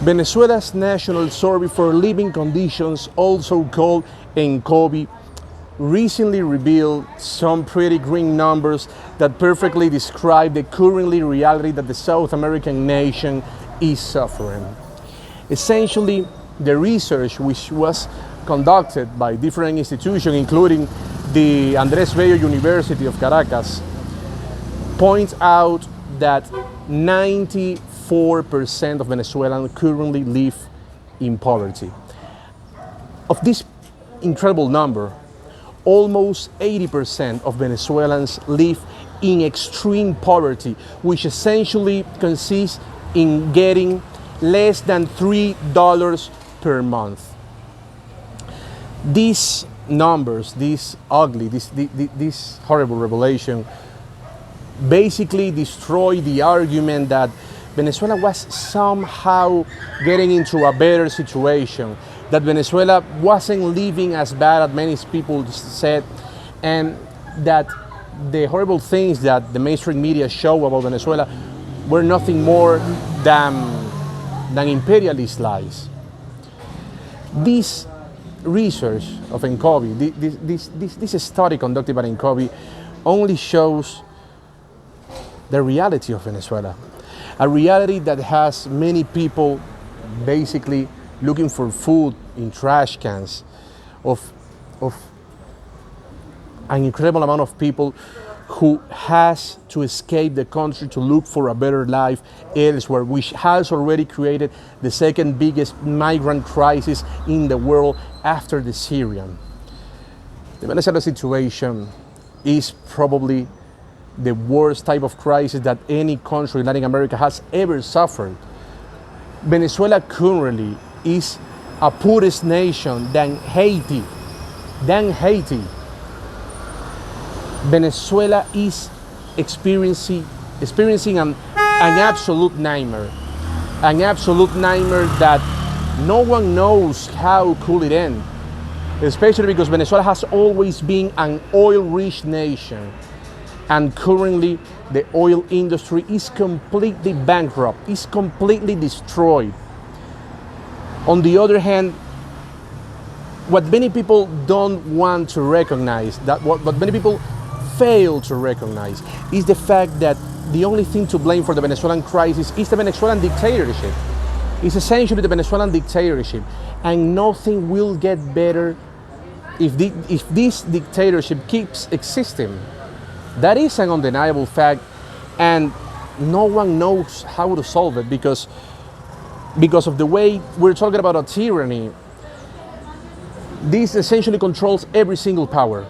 Venezuela's National Survey for Living Conditions, also called ENCOBI, recently revealed some pretty grim numbers that perfectly describe the currently reality that the South American nation is suffering. Essentially, the research, which was conducted by different institutions, including the Andrés Bello University of Caracas, points out that 94% of Venezuelans currently live in poverty. Of this incredible number, almost 80% of Venezuelans live in extreme poverty, which essentially consists in getting less than $3 per month. These numbers, this horrible revelation, basically destroy the argument that Venezuela was somehow getting into a better situation, that Venezuela wasn't living as bad as many people said, and that the horrible things that the mainstream media show about Venezuela were nothing more than imperialist lies. This research of ENCOBI, this study conducted by ENCOBI, only shows the reality of Venezuela, a reality that has many people basically looking for food in trash cans, of an incredible amount of people who has to escape the country to look for a better life elsewhere, which has already created the second biggest migrant crisis in the world after the Syrian. The Venezuela situation is probably the worst type of crisis that any country in Latin America has ever suffered. Venezuela currently is a poorest nation than Haiti. Venezuela is experiencing an absolute nightmare. An absolute nightmare that no one knows how could it end. Especially because Venezuela has always been an oil-rich nation. And currently, the oil industry is completely bankrupt, is completely destroyed. On the other hand, what many people don't want to recognize, that what many people fail to recognize, is the fact that the only thing to blame for the Venezuelan crisis is the Venezuelan dictatorship. It's essentially the Venezuelan dictatorship, and nothing will get better if this dictatorship keeps existing. That is an undeniable fact, and no one knows how to solve it because of the way we're talking about a tyranny. This essentially controls every single power,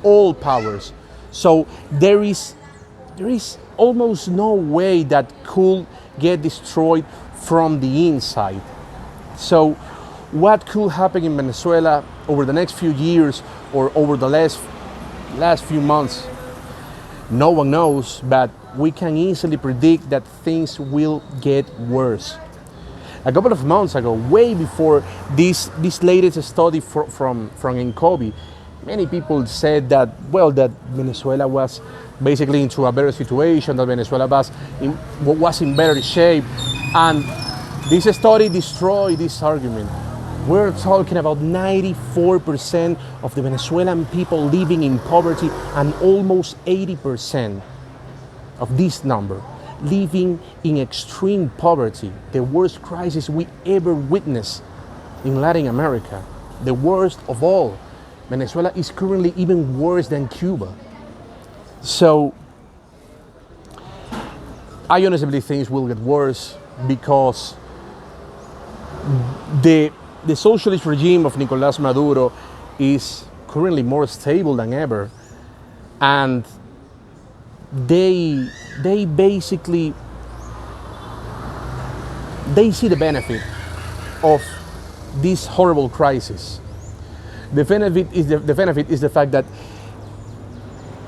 all powers. So there is almost no way that could get destroyed from the inside. So what could happen in Venezuela over the next few years or over the last few months? No one knows, but we can easily predict that things will get worse. A couple of months ago, way before this latest study from ENCOBI, many people said that Venezuela was basically into a better situation, that Venezuela was in better shape, and this study destroyed this argument. We're talking about 94% of the Venezuelan people living in poverty, and almost 80% of this number living in extreme poverty, the worst crisis we ever witnessed in Latin America, the worst of all. Venezuela is currently even worse than Cuba. So I honestly believe things will get worse because the socialist regime of Nicolás Maduro is currently more stable than ever, and they basically see the benefit of this horrible crisis. The benefit is the fact that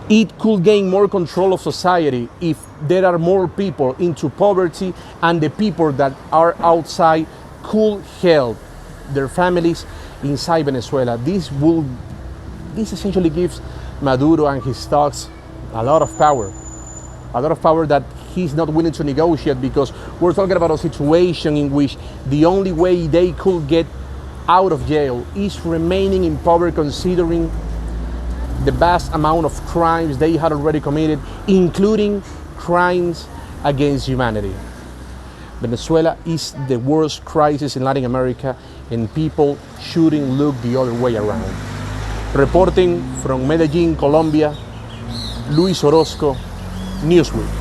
it could gain more control of society if there are more people into poverty, and the people that are outside could help their families inside Venezuela. This essentially gives Maduro and his thugs a lot of power that he's not willing to negotiate, because we're talking about a situation in which the only way they could get out of jail is remaining in power, considering the vast amount of crimes they had already committed, including crimes against humanity. Venezuela is the worst crisis in Latin America, and people shouldn't look the other way around. Reporting from Medellin, Colombia, Luis Orozco, Newsweek.